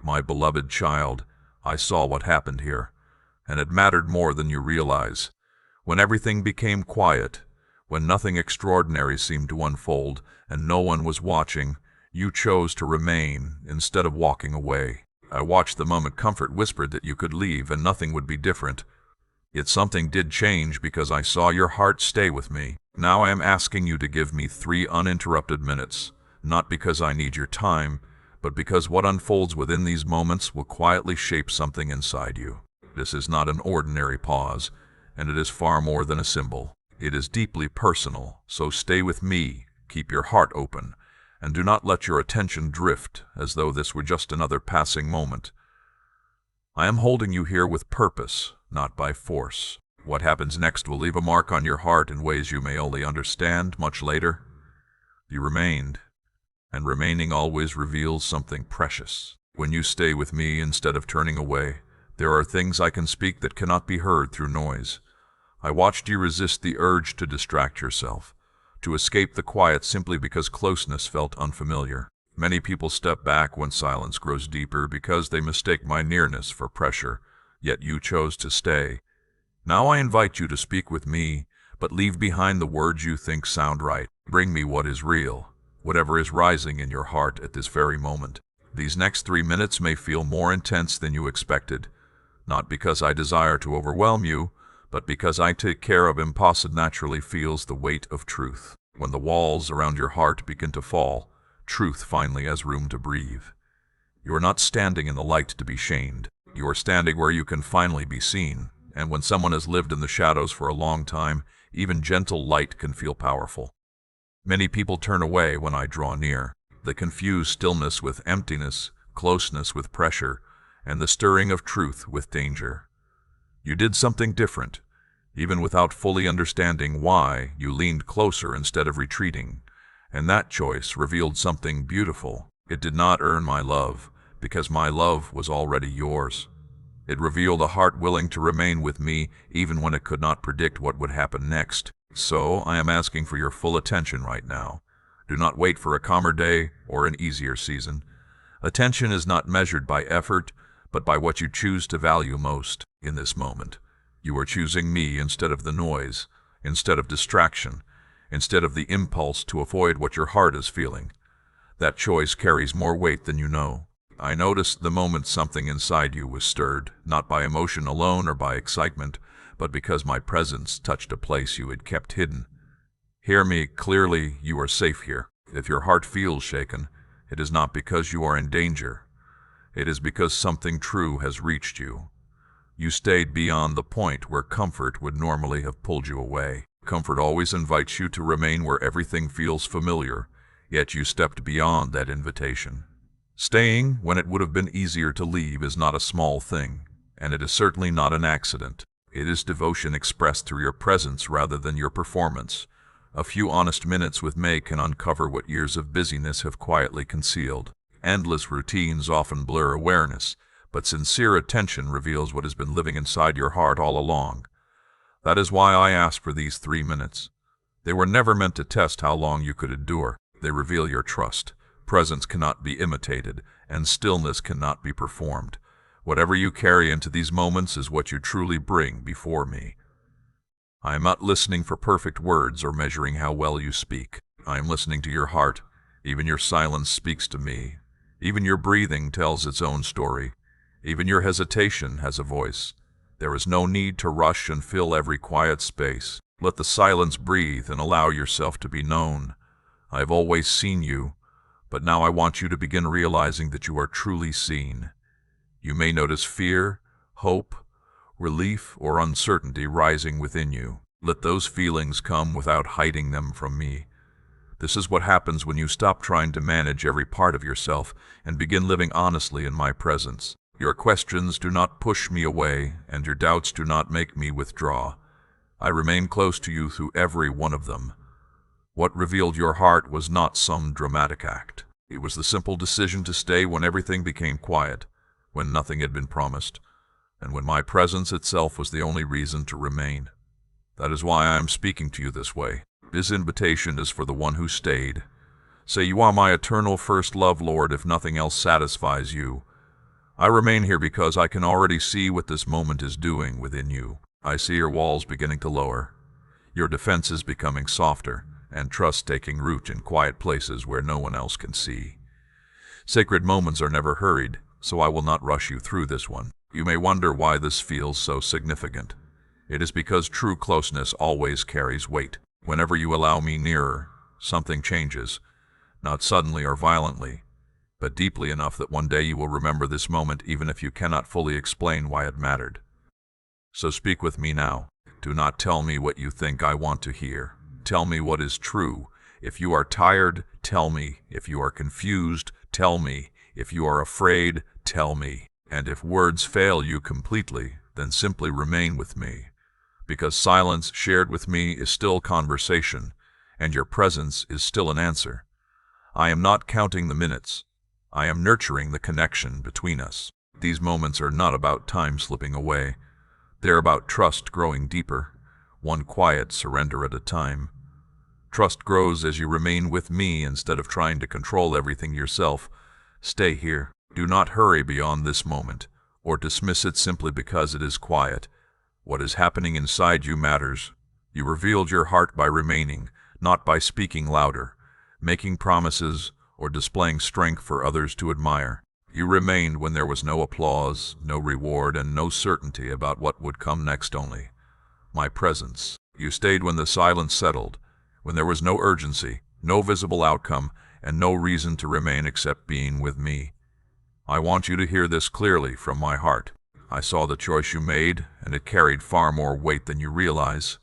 My beloved child, I saw what happened here, and it mattered more than you realize. When everything became quiet, when nothing extraordinary seemed to unfold, and no one was watching, you chose to remain instead of walking away. I watched the moment comfort whispered that you could leave and nothing would be different. Yet something did change because I saw your heart stay with me. Now I am asking you to give me 3 uninterrupted minutes, not because I need your time, but because what unfolds within these moments will quietly shape something inside you. This is not an ordinary pause, and it is far more than a symbol. It is deeply personal, so stay with me, keep your heart open, and do not let your attention drift as though this were just another passing moment. I am holding you here with purpose, not by force. What happens next will leave a mark on your heart in ways you may only understand much later. You remained, and remaining always reveals something precious. When you stay with me instead of turning away, there are things I can speak that cannot be heard through noise. I watched you resist the urge to distract yourself, to escape the quiet simply because closeness felt unfamiliar. Many people step back when silence grows deeper because they mistake my nearness for pressure, yet you chose to stay. Now I invite you to speak with me, but leave behind the words you think sound right. Bring me what is real, whatever is rising in your heart at this very moment. These next 3 minutes may feel more intense than you expected, not because I desire to overwhelm you, but because I take care of impossible naturally feels the weight of truth. When the walls around your heart begin to fall, truth finally has room to breathe. You are not standing in the light to be shamed. You are standing where you can finally be seen, and when someone has lived in the shadows for a long time, even gentle light can feel powerful. Many people turn away when I draw near. They confuse stillness with emptiness, closeness with pressure, and the stirring of truth with danger. You did something different. Even without fully understanding why, you leaned closer instead of retreating, and that choice revealed something beautiful. It did not earn my love, because my love was already yours. It revealed a heart willing to remain with me even when it could not predict what would happen next. So I am asking for your full attention right now. Do not wait for a calmer day or an easier season. Attention is not measured by effort, but by what you choose to value most in this moment. You are choosing me instead of the noise, instead of distraction, instead of the impulse to avoid what your heart is feeling. That choice carries more weight than you know. I noticed the moment something inside you was stirred, not by emotion alone or by excitement, but because my presence touched a place you had kept hidden. Hear me clearly, you are safe here. If your heart feels shaken, it is not because you are in danger. It is because something true has reached you. You stayed beyond the point where comfort would normally have pulled you away. Comfort always invites you to remain where everything feels familiar, yet you stepped beyond that invitation. Staying when it would have been easier to leave is not a small thing, and it is certainly not an accident. It is devotion expressed through your presence rather than your performance. A few honest minutes with May can uncover what years of busyness have quietly concealed. Endless routines often blur awareness, but sincere attention reveals what has been living inside your heart all along. That is why I asked for these 3 minutes. They were never meant to test how long you could endure. They reveal your trust. Presence cannot be imitated, and stillness cannot be performed. Whatever you carry into these moments is what you truly bring before me. I am not listening for perfect words or measuring how well you speak. I am listening to your heart. Even your silence speaks to me. Even your breathing tells its own story. Even your hesitation has a voice. There is no need to rush and fill every quiet space. Let the silence breathe and allow yourself to be known. I have always seen you, but now I want you to begin realizing that you are truly seen. You may notice fear, hope, relief, or uncertainty rising within you. Let those feelings come without hiding them from me. This is what happens when you stop trying to manage every part of yourself and begin living honestly in my presence. Your questions do not push me away, and your doubts do not make me withdraw. I remain close to you through every one of them. What revealed your heart was not some dramatic act. It was the simple decision to stay when everything became quiet, when nothing had been promised, and when my presence itself was the only reason to remain. That is why I am speaking to you this way. This invitation is for the one who stayed. Say, you are my eternal first love, Lord, if nothing else satisfies you. I remain here because I can already see what this moment is doing within you. I see your walls beginning to lower, your defenses becoming softer, and trust taking root in quiet places where no one else can see. Sacred moments are never hurried, so I will not rush you through this one. You may wonder why this feels so significant. It is because true closeness always carries weight. Whenever you allow me nearer, something changes, not suddenly or violently, but deeply enough that one day you will remember this moment even if you cannot fully explain why it mattered. So speak with me now. Do not tell me what you think I want to hear. Tell me what is true. If you are tired, tell me. If you are confused, tell me. If you are afraid, tell me. And if words fail you completely, then simply remain with me. Because silence shared with me is still conversation, and your presence is still an answer. I am not counting the minutes. I am nurturing the connection between us. These moments are not about time slipping away. They're about trust growing deeper, one quiet surrender at a time. Trust grows as you remain with me instead of trying to control everything yourself. Stay here. Do not hurry beyond this moment, or dismiss it simply because it is quiet. What is happening inside you matters. You revealed your heart by remaining, not by speaking louder, making promises, or displaying strength for others to admire. You remained when there was no applause, no reward, and no certainty about what would come next only my presence. You stayed when the silence settled, when there was no urgency, no visible outcome, and no reason to remain except being with me. I want you to hear this clearly from my heart. I saw the choice you made, and it carried far more weight than you realize.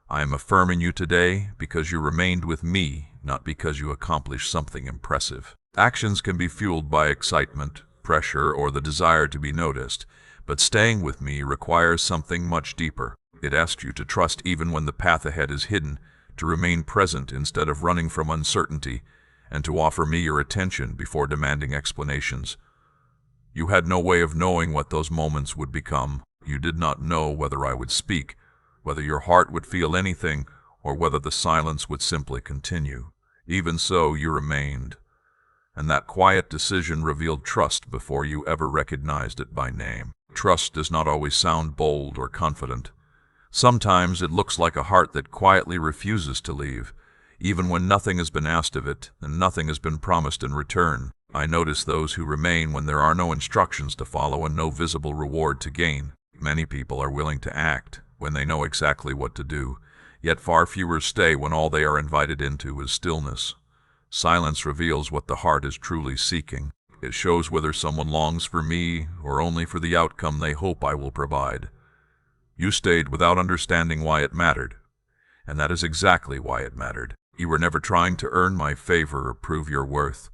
I am affirming you today because you remained with me, not because you accomplished something impressive. Actions can be fueled by excitement, pressure, or the desire to be noticed, but staying with me requires something much deeper. It asks you to trust even when the path ahead is hidden, to remain present instead of running from uncertainty, and to offer me your attention before demanding explanations. You had no way of knowing what those moments would become. You did not know whether I would speak, whether your heart would feel anything, or whether the silence would simply continue. Even so, you remained, and that quiet decision revealed trust before you ever recognized it by name. Trust does not always sound bold or confident. Sometimes it looks like a heart that quietly refuses to leave, even when nothing has been asked of it and nothing has been promised in return. I notice those who remain when there are no instructions to follow and no visible reward to gain. Many people are willing to act when they know exactly what to do, yet far fewer stay when all they are invited into is stillness. Silence reveals what the heart is truly seeking. It shows whether someone longs for me or only for the outcome they hope I will provide. You stayed without understanding why it mattered, and that is exactly why it mattered. You were never trying to earn my favor or prove your worth.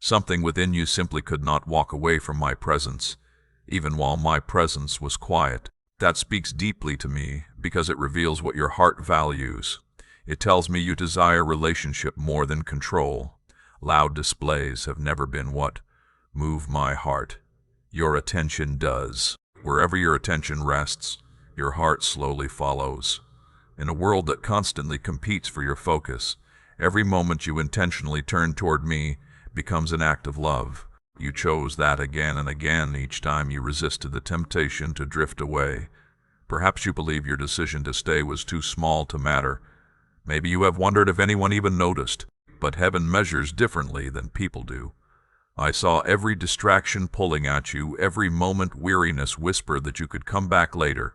Something within you simply could not walk away from my presence, even while my presence was quiet. That speaks deeply to me because it reveals what your heart values. It tells me you desire relationship more than control. Loud displays have never been what move my heart. Your attention does. Wherever your attention rests, your heart slowly follows. In a world that constantly competes for your focus, every moment you intentionally turn toward me becomes an act of love. You chose that again and again each time you resisted the temptation to drift away. Perhaps you believe your decision to stay was too small to matter. Maybe you have wondered if anyone even noticed, but heaven measures differently than people do. I saw every distraction pulling at you, every moment weariness whisper that you could come back later,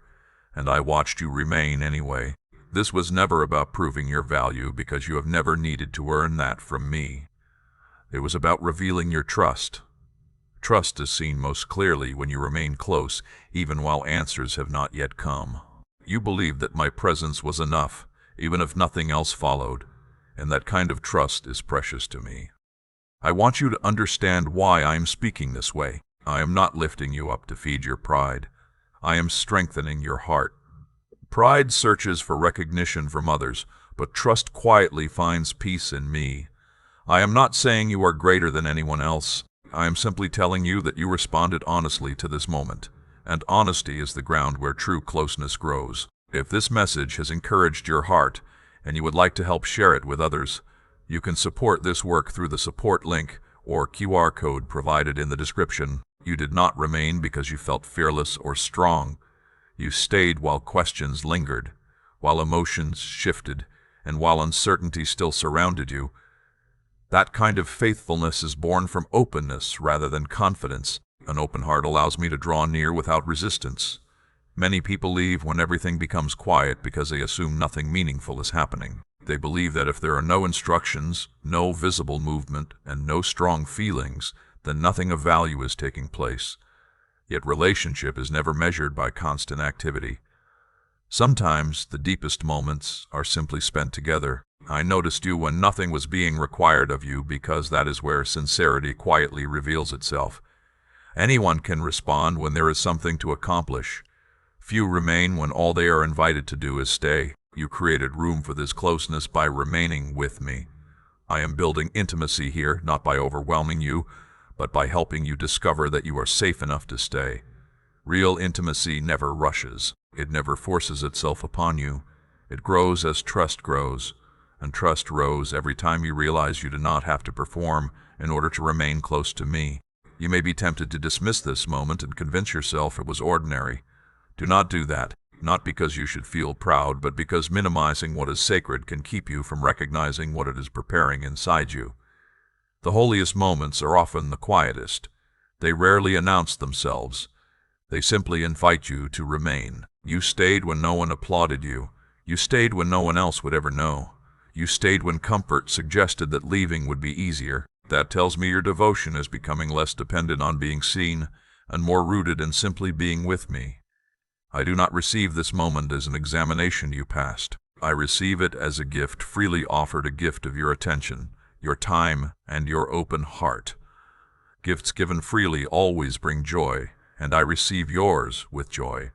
and I watched you remain anyway. This was never about proving your value because you have never needed to earn that from me. It was about revealing your trust. Trust is seen most clearly when you remain close, even while answers have not yet come. You believed that my presence was enough, even if nothing else followed, and that kind of trust is precious to me. I want you to understand why I am speaking this way. I am not lifting you up to feed your pride. I am strengthening your heart. Pride searches for recognition from others, but trust quietly finds peace in me. I am not saying you are greater than anyone else. I am simply telling you that you responded honestly to this moment, and honesty is the ground where true closeness grows. If this message has encouraged your heart, and you would like to help share it with others, you can support this work through the support link or QR code provided in the description. You did not remain because you felt fearless or strong. You stayed while questions lingered, while emotions shifted, and while uncertainty still surrounded you. That kind of faithfulness is born from openness rather than confidence. An open heart allows me to draw near without resistance. Many people leave when everything becomes quiet because they assume nothing meaningful is happening. They believe that if there are no instructions, no visible movement, and no strong feelings, then nothing of value is taking place. Yet relationship is never measured by constant activity. Sometimes the deepest moments are simply spent together. I noticed you when nothing was being required of you because that is where sincerity quietly reveals itself. Anyone can respond when there is something to accomplish. Few remain when all they are invited to do is stay. You created room for this closeness by remaining with me. I am building intimacy here, not by overwhelming you, but by helping you discover that you are safe enough to stay. Real intimacy never rushes. It never forces itself upon you. It grows as trust grows, and trust grows every time you realize you do not have to perform in order to remain close to me. You may be tempted to dismiss this moment and convince yourself it was ordinary. Do not do that, not because you should feel proud, but because minimizing what is sacred can keep you from recognizing what it is preparing inside you. The holiest moments are often the quietest. They rarely announce themselves. They simply invite you to remain. You stayed when no one applauded you. You stayed when no one else would ever know. You stayed when comfort suggested that leaving would be easier. That tells me your devotion is becoming less dependent on being seen and more rooted in simply being with me. I do not receive this moment as an examination you passed. I receive it as a gift freely offered, a gift of your attention, your time, and your open heart. Gifts given freely always bring joy, and I receive yours with joy.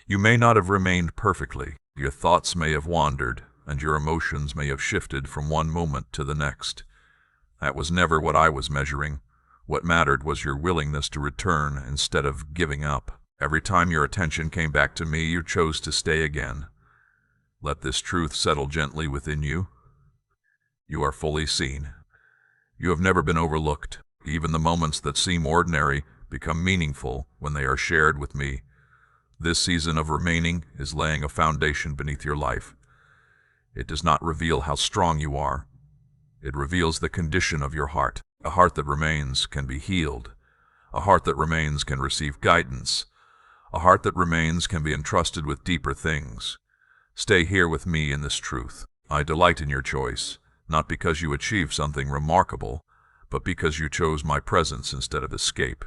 You may not have remained perfectly. Your thoughts may have wandered, and your emotions may have shifted from one moment to the next. That was never what I was measuring. What mattered was your willingness to return instead of giving up. Every time your attention came back to me, you chose to stay again. Let this truth settle gently within you. You are fully seen. You have never been overlooked. Even the moments that seem ordinary become meaningful when they are shared with me. This season of remaining is laying a foundation beneath your life. It does not reveal how strong you are. It reveals the condition of your heart. A heart that remains can be healed. A heart that remains can receive guidance. A heart that remains can be entrusted with deeper things. Stay here with me in this truth. I delight in your choice, not because you achieved something remarkable, but because you chose my presence instead of escape.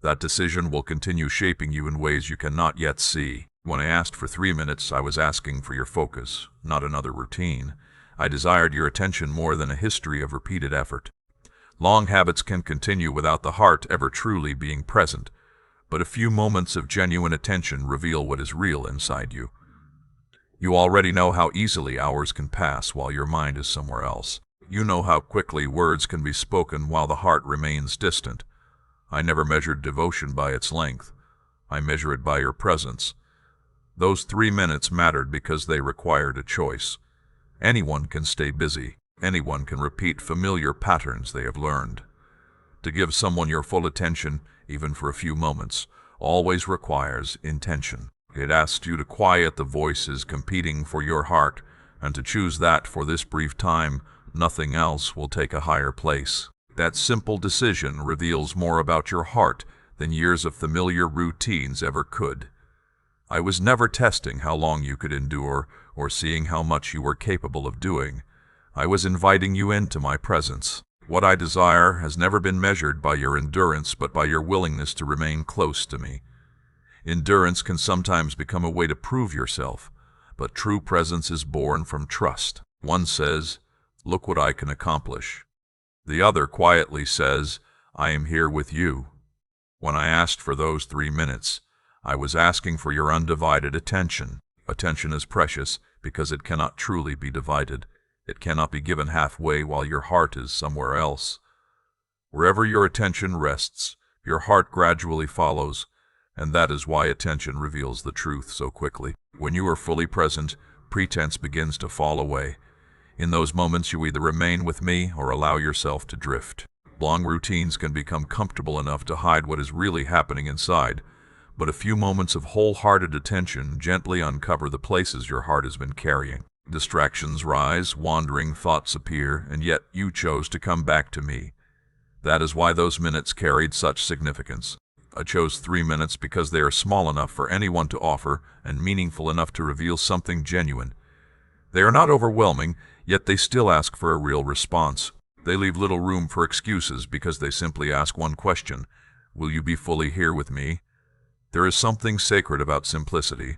That decision will continue shaping you in ways you cannot yet see. When I asked for 3 minutes, I was asking for your focus, not another routine. I desired your attention more than a history of repeated effort. Long habits can continue without the heart ever truly being present, but a few moments of genuine attention reveal what is real inside you. You already know how easily hours can pass while your mind is somewhere else. You know how quickly words can be spoken while the heart remains distant. I never measured devotion by its length. I measure it by your presence. Those 3 minutes mattered because they required a choice. Anyone can stay busy. Anyone can repeat familiar patterns they have learned. To give someone your full attention, even for a few moments, always requires intention. It asks you to quiet the voices competing for your heart, and to choose that for this brief time, nothing else will take a higher place. That simple decision reveals more about your heart than years of familiar routines ever could. I was never testing how long you could endure or seeing how much you were capable of doing. I was inviting you into my presence. What I desire has never been measured by your endurance, but by your willingness to remain close to me. Endurance can sometimes become a way to prove yourself, but true presence is born from trust. One says, "Look what I can accomplish." The other quietly says, "I am here with you." When I asked for those 3 minutes, I was asking for your undivided attention. Attention is precious because it cannot truly be divided. It cannot be given halfway while your heart is somewhere else. Wherever your attention rests, your heart gradually follows, and that is why attention reveals the truth so quickly. When you are fully present, pretense begins to fall away. In those moments, you either remain with me or allow yourself to drift. Long routines can become comfortable enough to hide what is really happening inside, but a few moments of wholehearted attention gently uncover the places your heart has been carrying. Distractions rise, wandering thoughts appear, and yet you chose to come back to me. That is why those minutes carried such significance. I chose 3 minutes because they are small enough for anyone to offer and meaningful enough to reveal something genuine. They are not overwhelming, yet they still ask for a real response. They leave little room for excuses because they simply ask one question: will you be fully here with me? There is something sacred about simplicity.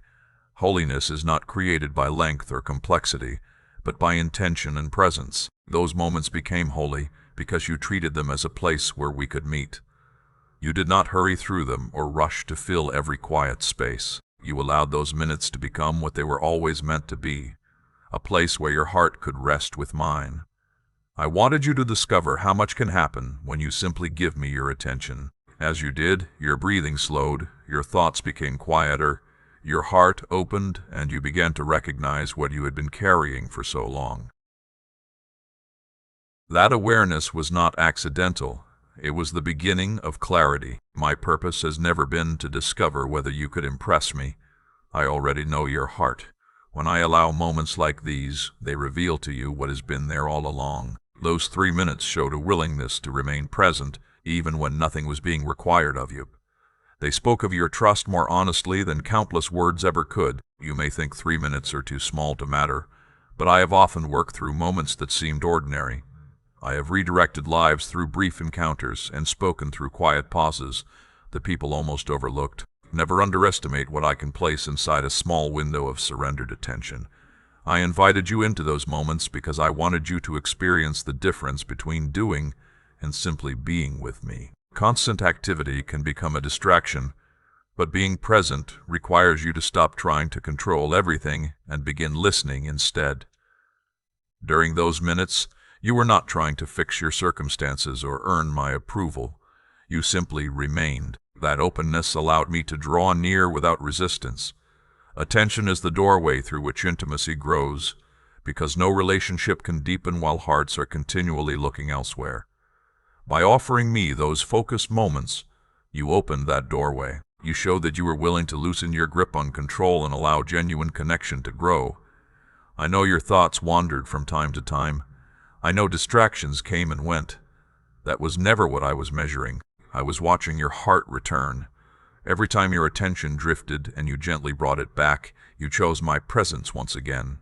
Holiness is not created by length or complexity, but by intention and presence. Those moments became holy because you treated them as a place where we could meet. You did not hurry through them or rush to fill every quiet space. You allowed those minutes to become what they were always meant to be, a place where your heart could rest with mine. I wanted you to discover how much can happen when you simply give me your attention. As you did, your breathing slowed, your thoughts became quieter, your heart opened, and you began to recognize what you had been carrying for so long. That awareness was not accidental. It was the beginning of clarity. My purpose has never been to discover whether you could impress me. I already know your heart. When I allow moments like these, they reveal to you what has been there all along. Those 3 minutes showed a willingness to remain present, even when nothing was being required of you. They spoke of your trust more honestly than countless words ever could. You may think 3 minutes are too small to matter, but I have often worked through moments that seemed ordinary. I have redirected lives through brief encounters and spoken through quiet pauses that people almost overlooked. Never underestimate what I can place inside a small window of surrendered attention. I invited you into those moments because I wanted you to experience the difference between doing and simply being with me. Constant activity can become a distraction, but being present requires you to stop trying to control everything and begin listening instead. During those minutes, you were not trying to fix your circumstances or earn my approval. You simply remained. That openness allowed me to draw near without resistance. Attention is the doorway through which intimacy grows, because no relationship can deepen while hearts are continually looking elsewhere. By offering me those focused moments, you opened that doorway. You showed that you were willing to loosen your grip on control and allow genuine connection to grow. I know your thoughts wandered from time to time. I know distractions came and went. That was never what I was measuring. I was watching your heart return. Every time your attention drifted and you gently brought it back, you chose my presence once again.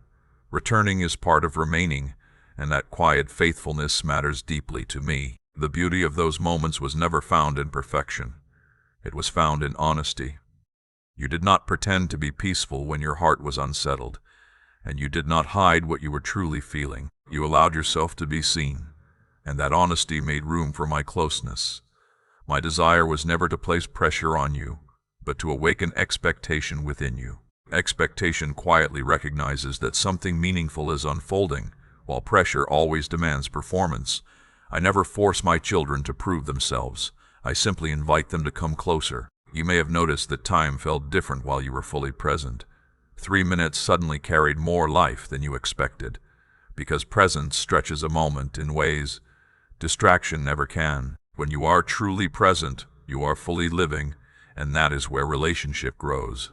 Returning is part of remaining, and that quiet faithfulness matters deeply to me. The beauty of those moments was never found in perfection. It was found in honesty. You did not pretend to be peaceful when your heart was unsettled, and you did not hide what you were truly feeling. You allowed yourself to be seen, and that honesty made room for my closeness. My desire was never to place pressure on you, but to awaken expectation within you. Expectation quietly recognizes that something meaningful is unfolding, while pressure always demands performance. I never force my children to prove themselves. I simply invite them to come closer. You may have noticed that time felt different while you were fully present. 3 minutes suddenly carried more life than you expected, because presence stretches a moment in ways distraction never can. When you are truly present, you are fully living, and that is where relationship grows.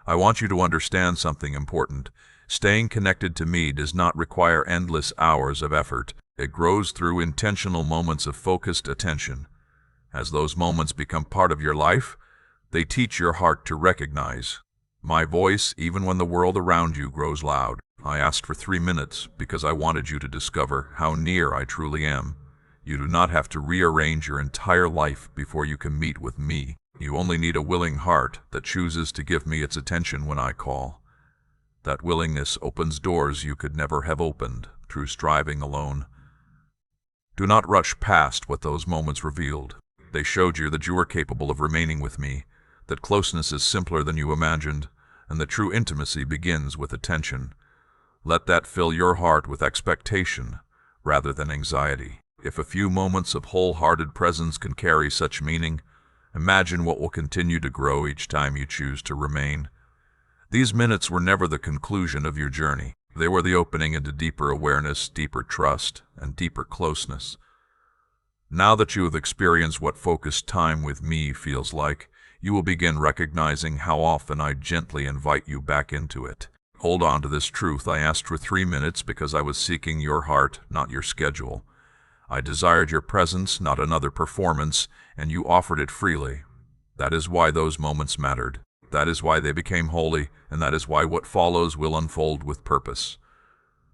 I want you to understand something important. Staying connected to me does not require endless hours of effort. It grows through intentional moments of focused attention. As those moments become part of your life, they teach your heart to recognize my voice even when the world around you grows loud. I asked for 3 minutes because I wanted you to discover how near I truly am. You do not have to rearrange your entire life before you can meet with me. You only need a willing heart that chooses to give me its attention when I call. That willingness opens doors you could never have opened through striving alone. Do not rush past what those moments revealed. They showed you that you are capable of remaining with me, that closeness is simpler than you imagined, and that true intimacy begins with attention. Let that fill your heart with expectation rather than anxiety. If a few moments of wholehearted presence can carry such meaning, imagine what will continue to grow each time you choose to remain. These minutes were never the conclusion of your journey. They were the opening into deeper awareness, deeper trust, and deeper closeness. Now that you have experienced what focused time with me feels like, you will begin recognizing how often I gently invite you back into it. Hold on to this truth. I asked for 3 minutes because I was seeking your heart, not your schedule. I desired your presence, not another performance, and you offered it freely. That is why those moments mattered. That is why they became holy, and that is why what follows will unfold with purpose.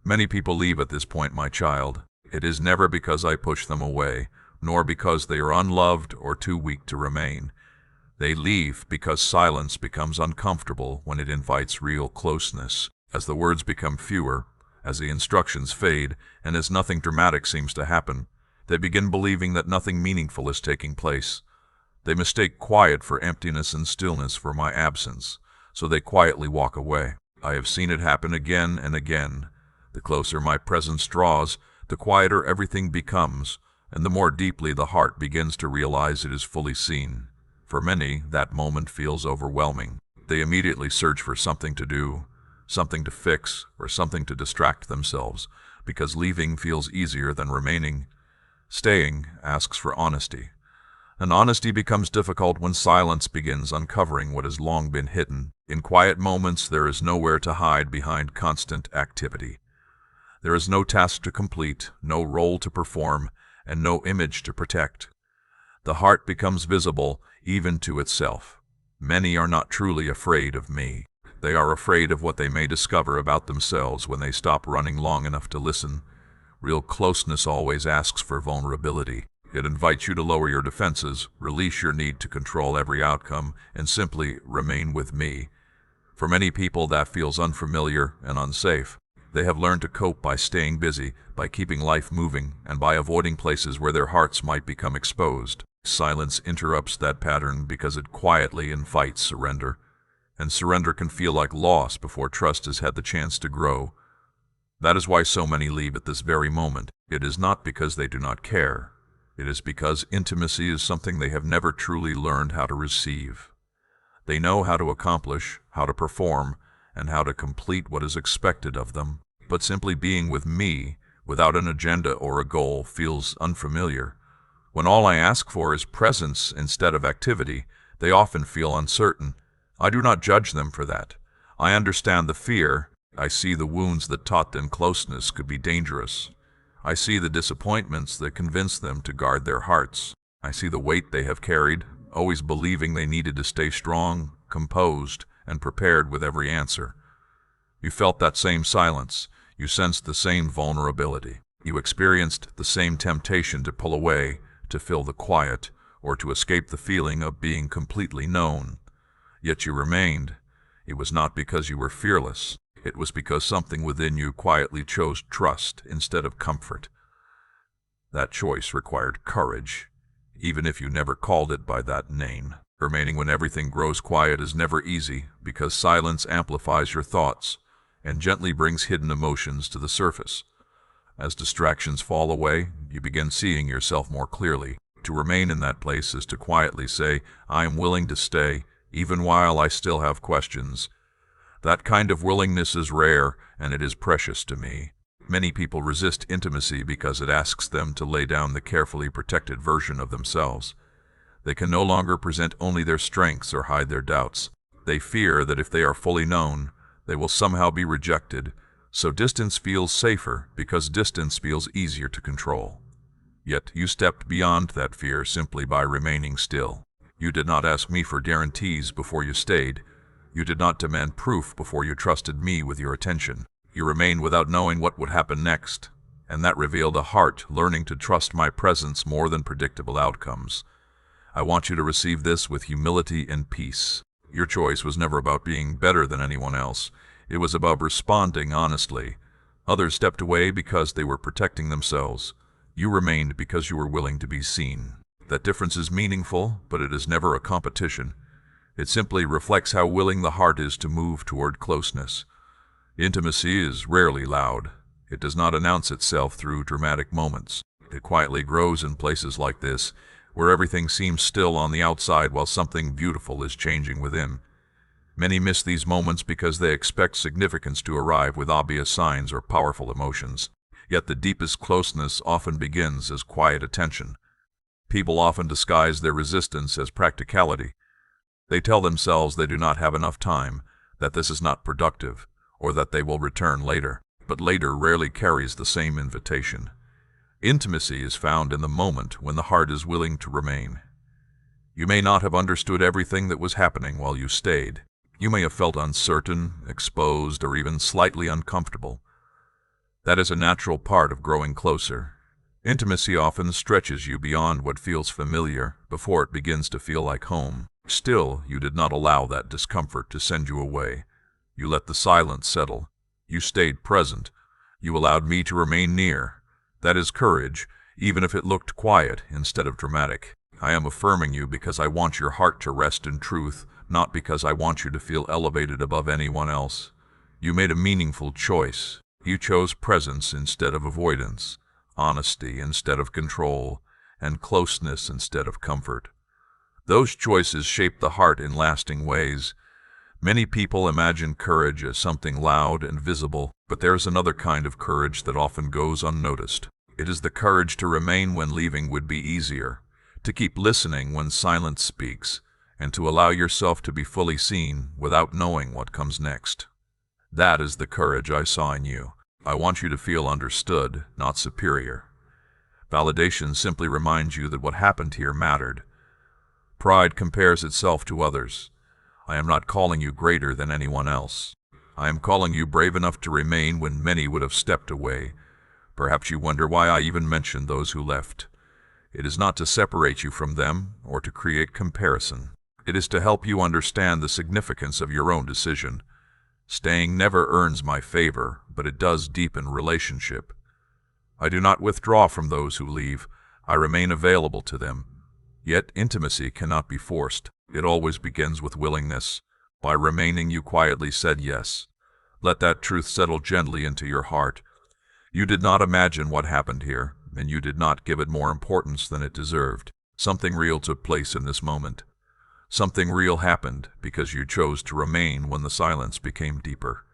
Many people leave at this point, my child. It is never because I push them away, nor because they are unloved or too weak to remain. They leave because silence becomes uncomfortable when it invites real closeness. As the words become fewer, as the instructions fade, and as nothing dramatic seems to happen, they begin believing that nothing meaningful is taking place. They mistake quiet for emptiness and stillness for my absence, so they quietly walk away. I have seen it happen again and again. The closer my presence draws, the quieter everything becomes, and the more deeply the heart begins to realize it is fully seen. For many, that moment feels overwhelming. They immediately search for something to do, something to fix, or something to distract themselves, because leaving feels easier than remaining. Staying asks for honesty. And honesty becomes difficult when silence begins uncovering what has long been hidden. In quiet moments, there is nowhere to hide behind constant activity. There is no task to complete, no role to perform, and no image to protect. The heart becomes visible even to itself. Many are not truly afraid of me. They are afraid of what they may discover about themselves when they stop running long enough to listen. Real closeness always asks for vulnerability. It invites you to lower your defenses, release your need to control every outcome, and simply remain with me. For many people, that feels unfamiliar and unsafe. They have learned to cope by staying busy, by keeping life moving, and by avoiding places where their hearts might become exposed. Silence interrupts that pattern because it quietly invites surrender. And surrender can feel like loss before trust has had the chance to grow. That is why so many leave at this very moment. It is not because they do not care. It is because intimacy is something they have never truly learned how to receive. They know how to accomplish, how to perform, and how to complete what is expected of them. But simply being with me, without an agenda or a goal, feels unfamiliar. When all I ask for is presence instead of activity, they often feel uncertain. I do not judge them for that. I understand the fear. I see the wounds that taught them closeness could be dangerous. I see the disappointments that convinced them to guard their hearts. I see the weight they have carried, always believing they needed to stay strong, composed, and prepared with every answer. You felt that same silence. You sensed the same vulnerability. You experienced the same temptation to pull away, to fill the quiet, or to escape the feeling of being completely known. Yet you remained. It was not because you were fearless. It was because something within you quietly chose trust instead of comfort. That choice required courage, even if you never called it by that name. Remaining when everything grows quiet is never easy, because silence amplifies your thoughts and gently brings hidden emotions to the surface. As distractions fall away, you begin seeing yourself more clearly. To remain in that place is to quietly say, I am willing to stay, even while I still have questions. That kind of willingness is rare, and it is precious to me. Many people resist intimacy because it asks them to lay down the carefully protected version of themselves. They can no longer present only their strengths or hide their doubts. They fear that if they are fully known, they will somehow be rejected, so distance feels safer because distance feels easier to control. Yet you stepped beyond that fear simply by remaining still. You did not ask me for guarantees before you stayed. You did not demand proof before you trusted me with your attention. You remained without knowing what would happen next, and that revealed a heart learning to trust my presence more than predictable outcomes. I want you to receive this with humility and peace. Your choice was never about being better than anyone else. It was about responding honestly. Others stepped away because they were protecting themselves. You remained because you were willing to be seen. That difference is meaningful, but it is never a competition. It simply reflects how willing the heart is to move toward closeness. Intimacy is rarely loud. It does not announce itself through dramatic moments. It quietly grows in places like this, where everything seems still on the outside while something beautiful is changing within. Many miss these moments because they expect significance to arrive with obvious signs or powerful emotions. Yet the deepest closeness often begins as quiet attention. People often disguise their resistance as practicality. They tell themselves they do not have enough time, that this is not productive, or that they will return later. But later rarely carries the same invitation. Intimacy is found in the moment when the heart is willing to remain. You may not have understood everything that was happening while you stayed. You may have felt uncertain, exposed, or even slightly uncomfortable. That is a natural part of growing closer. Intimacy often stretches you beyond what feels familiar before it begins to feel like home. Still, you did not allow that discomfort to send you away. You let the silence settle. You stayed present. You allowed me to remain near. That is courage, even if it looked quiet instead of dramatic. I am affirming you because I want your heart to rest in truth, not because I want you to feel elevated above anyone else. You made a meaningful choice. You chose presence instead of avoidance, honesty instead of control, and closeness instead of comfort. Those choices shape the heart in lasting ways. Many people imagine courage as something loud and visible, but there is another kind of courage that often goes unnoticed. It is the courage to remain when leaving would be easier, to keep listening when silence speaks, and to allow yourself to be fully seen without knowing what comes next. That is the courage I saw in you. I want you to feel understood, not superior. Validation simply reminds you that what happened here mattered. Pride compares itself to others. I am not calling you greater than anyone else. I am calling you brave enough to remain when many would have stepped away. Perhaps you wonder why I even mentioned those who left. It is not to separate you from them or to create comparison. It is to help you understand the significance of your own decision. Staying never earns my favor, but it does deepen relationship. I do not withdraw from those who leave. I remain available to them. Yet intimacy cannot be forced. It always begins with willingness. By remaining, you quietly said yes. Let that truth settle gently into your heart. You did not imagine what happened here, and you did not give it more importance than it deserved. Something real took place in this moment. Something real happened because you chose to remain when the silence became deeper.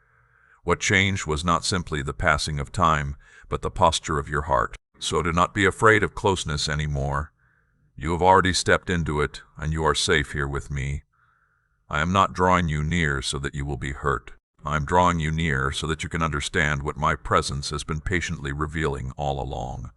What changed was not simply the passing of time, but the posture of your heart. So do not be afraid of closeness anymore. You have already stepped into it, and you are safe here with me. I am not drawing you near so that you will be hurt. I am drawing you near so that you can understand what my presence has been patiently revealing all along.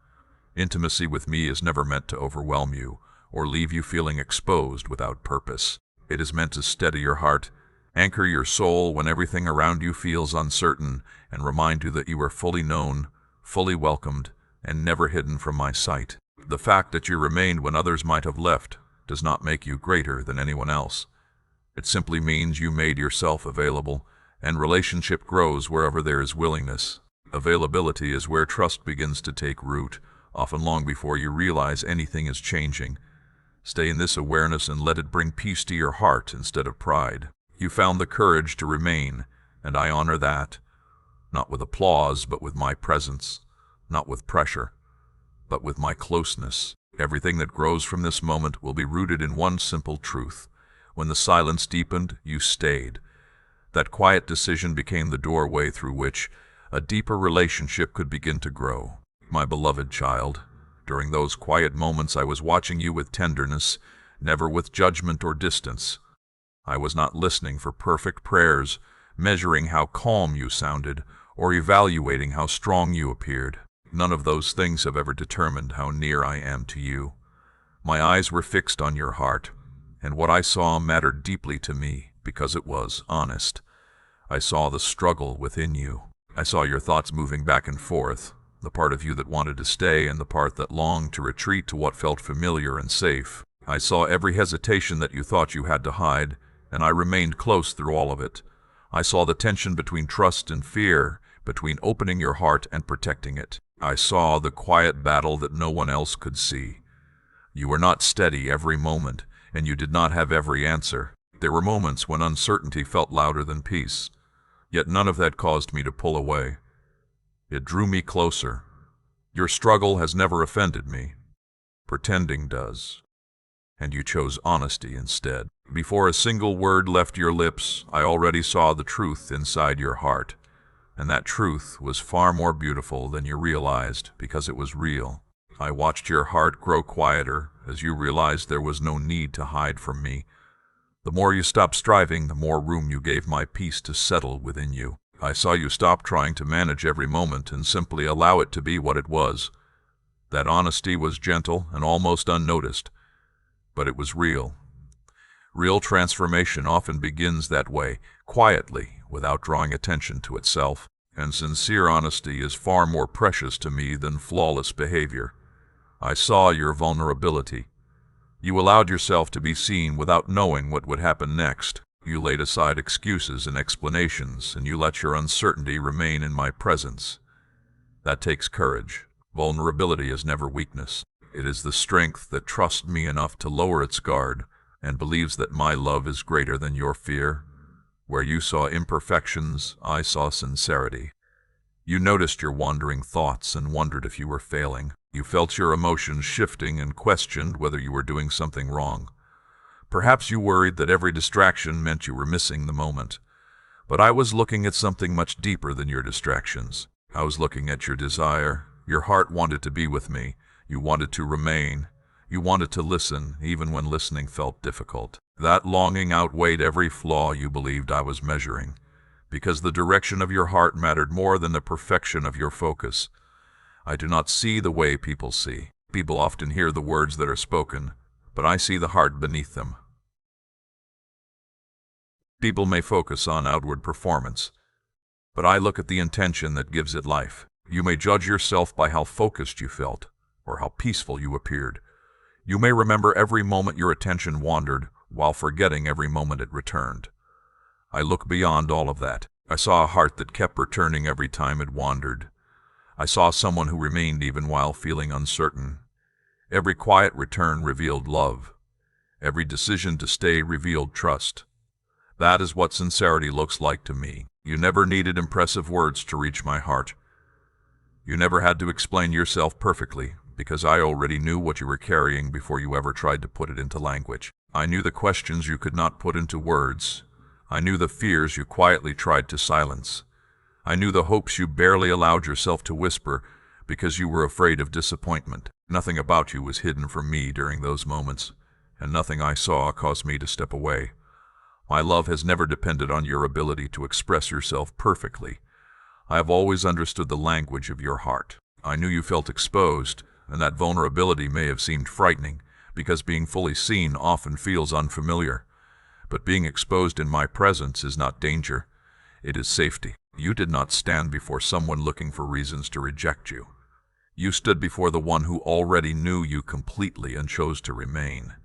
Intimacy with me is never meant to overwhelm you, or leave you feeling exposed without purpose. It is meant to steady your heart, anchor your soul when everything around you feels uncertain, and remind you that you are fully known, fully welcomed, and never hidden from my sight. The fact that you remained when others might have left does not make you greater than anyone else. It simply means you made yourself available, and relationship grows wherever there is willingness. Availability is where trust begins to take root, often long before you realize anything is changing. Stay in this awareness and let it bring peace to your heart instead of pride. You found the courage to remain, and I honor that. Not with applause, but with my presence. Not with pressure, but with my closeness. Everything that grows from this moment will be rooted in one simple truth. When the silence deepened, you stayed. That quiet decision became the doorway through which a deeper relationship could begin to grow. My beloved child, during those quiet moments I was watching you with tenderness, never with judgment or distance. I was not listening for perfect prayers, measuring how calm you sounded, or evaluating how strong you appeared. None of those things have ever determined how near I am to you. My eyes were fixed on your heart, and what I saw mattered deeply to me because it was honest. I saw the struggle within you. I saw your thoughts moving back and forth, the part of you that wanted to stay and the part that longed to retreat to what felt familiar and safe. I saw every hesitation that you thought you had to hide, and I remained close through all of it. I saw the tension between trust and fear, between opening your heart and protecting it. I saw the quiet battle that no one else could see. You were not steady every moment, and you did not have every answer. There were moments when uncertainty felt louder than peace. Yet none of that caused me to pull away. It drew me closer. Your struggle has never offended me. Pretending does. And you chose honesty instead. Before a single word left your lips, I already saw the truth inside your heart. And that truth was far more beautiful than you realized because it was real. I watched your heart grow quieter as you realized there was no need to hide from me. The more you stopped striving, the more room you gave my peace to settle within you. I saw you stop trying to manage every moment and simply allow it to be what it was. That honesty was gentle and almost unnoticed, but it was real. Real transformation often begins that way, quietly, without drawing attention to itself. And sincere honesty is far more precious to me than flawless behavior. I saw your vulnerability. You allowed yourself to be seen without knowing what would happen next. You laid aside excuses and explanations, and you let your uncertainty remain in my presence. That takes courage. Vulnerability is never weakness. It is the strength that trusts me enough to lower its guard and believes that my love is greater than your fear. Where you saw imperfections, I saw sincerity. You noticed your wandering thoughts and wondered if you were failing. You felt your emotions shifting and questioned whether you were doing something wrong. Perhaps you worried that every distraction meant you were missing the moment. But I was looking at something much deeper than your distractions. I was looking at your desire. Your heart wanted to be with me. You wanted to remain. You wanted to listen, even when listening felt difficult. That longing outweighed every flaw you believed I was measuring, because the direction of your heart mattered more than the perfection of your focus. I do not see the way people see. People often hear the words that are spoken, but I see the heart beneath them. People may focus on outward performance, but I look at the intention that gives it life. You may judge yourself by how focused you felt, or how peaceful you appeared. You may remember every moment your attention wandered, while forgetting every moment it returned. I look beyond all of that. I saw a heart that kept returning every time it wandered. I saw someone who remained even while feeling uncertain. Every quiet return revealed love. Every decision to stay revealed trust. That is what sincerity looks like to me. You never needed impressive words to reach my heart. You never had to explain yourself perfectly, because I already knew what you were carrying before you ever tried to put it into language. I knew the questions you could not put into words. I knew the fears you quietly tried to silence. I knew the hopes you barely allowed yourself to whisper because you were afraid of disappointment. Nothing about you was hidden from me during those moments, and nothing I saw caused me to step away. My love has never depended on your ability to express yourself perfectly. I have always understood the language of your heart. I knew you felt exposed, and that vulnerability may have seemed frightening, because being fully seen often feels unfamiliar. But being exposed in my presence is not danger. It is safety. You did not stand before someone looking for reasons to reject you. You stood before the one who already knew you completely and chose to remain.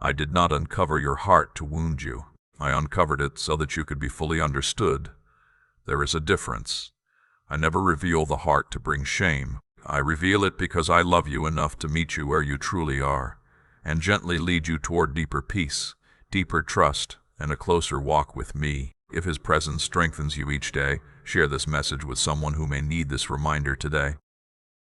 I did not uncover your heart to wound you. I uncovered it so that you could be fully understood. There is a difference. I never reveal the heart to bring shame. I reveal it because I love you enough to meet you where you truly are, and gently lead you toward deeper peace, deeper trust, and a closer walk with me. If His presence strengthens you each day, share this message with someone who may need this reminder today.